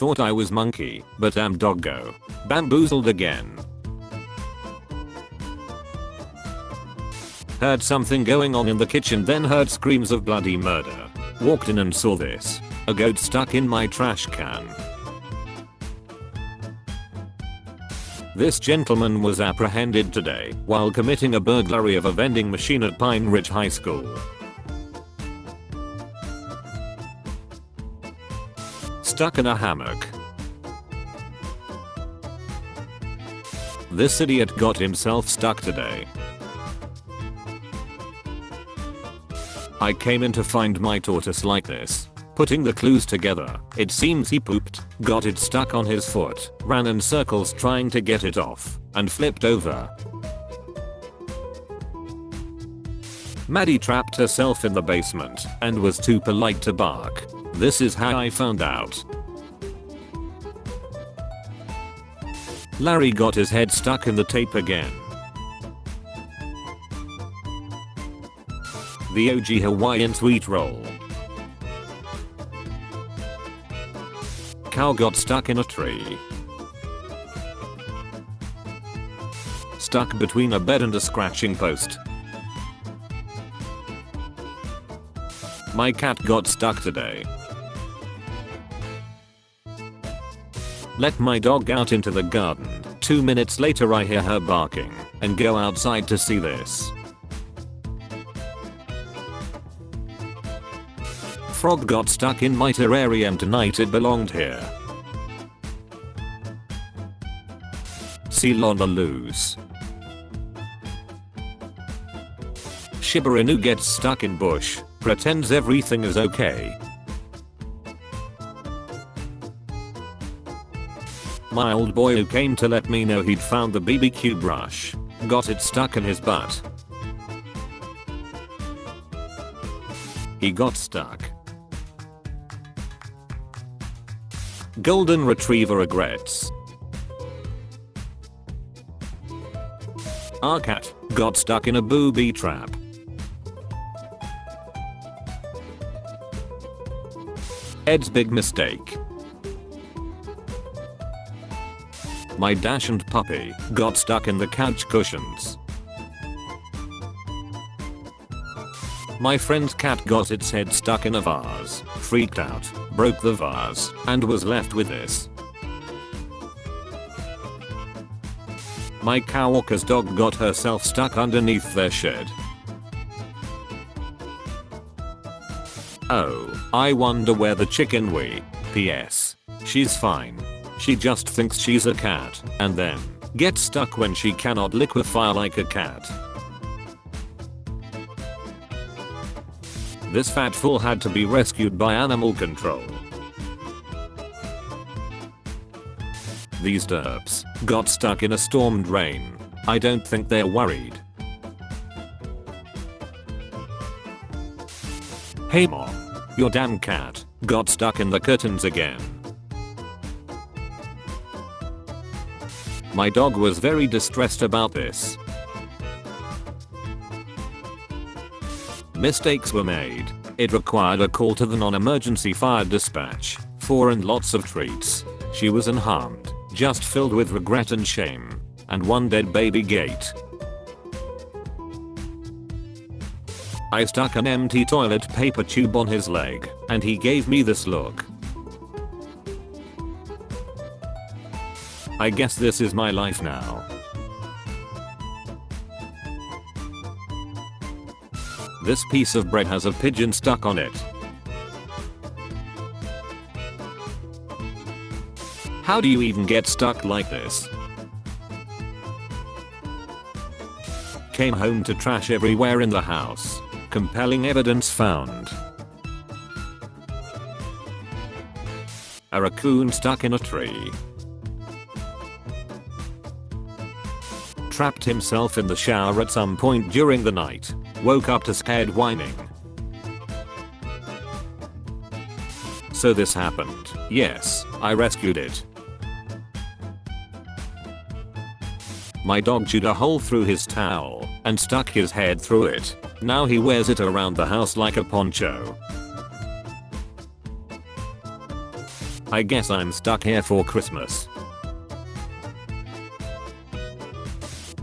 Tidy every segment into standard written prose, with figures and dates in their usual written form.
thought I was monkey, but am doggo. Bamboozled again. Heard something going on in the kitchen, then heard screams of bloody murder. Walked in and saw this. A goat stuck in my trash can. This gentleman was apprehended today while committing a burglary of a vending machine at Pine Ridge High School. Stuck in a hammock. This idiot got himself stuck today. I came in to find my tortoise like this. Putting the clues together, it seems he pooped, got it stuck on his foot, ran in circles trying to get it off, and flipped over. Maddie trapped herself in the basement and was too polite to bark. This is how I found out. Larry got his head stuck in the tape again. The OG Hawaiian sweet roll. Cow got stuck in a tree. Stuck between a bed and a scratching post. My cat got stuck today. Let my dog out into the garden. 2 minutes later I hear her barking and go outside to see this. Frog got stuck in my terrarium tonight, it belonged here. Seal on the loose. Shiba Inu gets stuck in bush, pretends everything is okay. My old boy who came to let me know he'd found the BBQ brush, got it stuck in his butt. He got stuck. Golden Retriever regrets. Our cat got stuck in a booby trap. Ed's big mistake. My dachshund puppy got stuck in the couch cushions. My friend's cat got its head stuck in a vase, freaked out, broke the vase, and was left with this. My coworker's dog got herself stuck underneath their shed. Oh, I wonder where the chicken wee. PS. She's fine. She just thinks she's a cat, and then gets stuck when she cannot liquefy like a cat. This fat fool had to be rescued by animal control. These derps got stuck in a storm drain. I don't think they're worried. Hey mom, your damn cat got stuck in the curtains again. My dog was very distressed about this. Mistakes were made. It required a call to the non-emergency fire dispatch, 4 and lots of treats. She was unharmed, just filled with regret and shame, and 1 dead baby gate. I stuck an empty toilet paper tube on his leg, and he gave me this look. I guess this is my life now. This piece of bread has a pigeon stuck on it. How do you even get stuck like this? Came home to trash everywhere in the house. Compelling evidence found. A raccoon stuck in a tree. Trapped himself in the shower at some point during the night. Woke up to scared whining. So this happened. Yes, I rescued it. My dog chewed a hole through his towel and stuck his head through it. Now he wears it around the house like a poncho. I guess I'm stuck here for Christmas.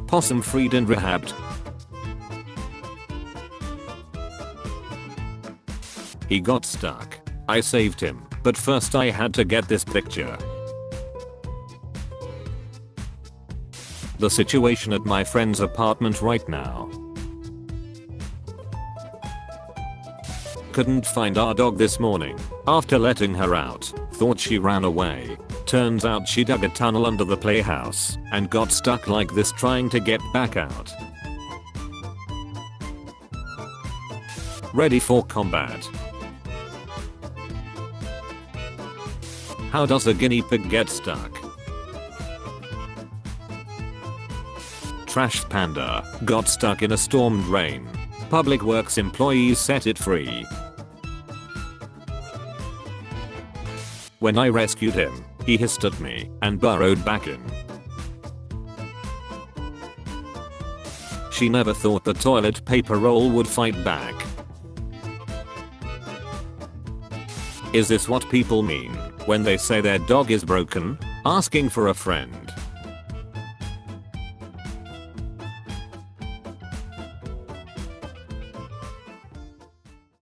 Possum freed and rehabbed. He got stuck. I saved him, but first I had to get this picture. The situation at my friend's apartment right now. Couldn't find our dog this morning. After letting her out, thought she ran away. Turns out she dug a tunnel under the playhouse and got stuck like this trying to get back out. Ready for combat. How does a guinea pig get stuck? Trash panda got stuck in a storm drain. Public Works employees set it free. When I rescued him, he hissed at me and burrowed back in. She never thought the toilet paper roll would fight back. Is this what people mean when they say their dog is broken? Asking for a friend.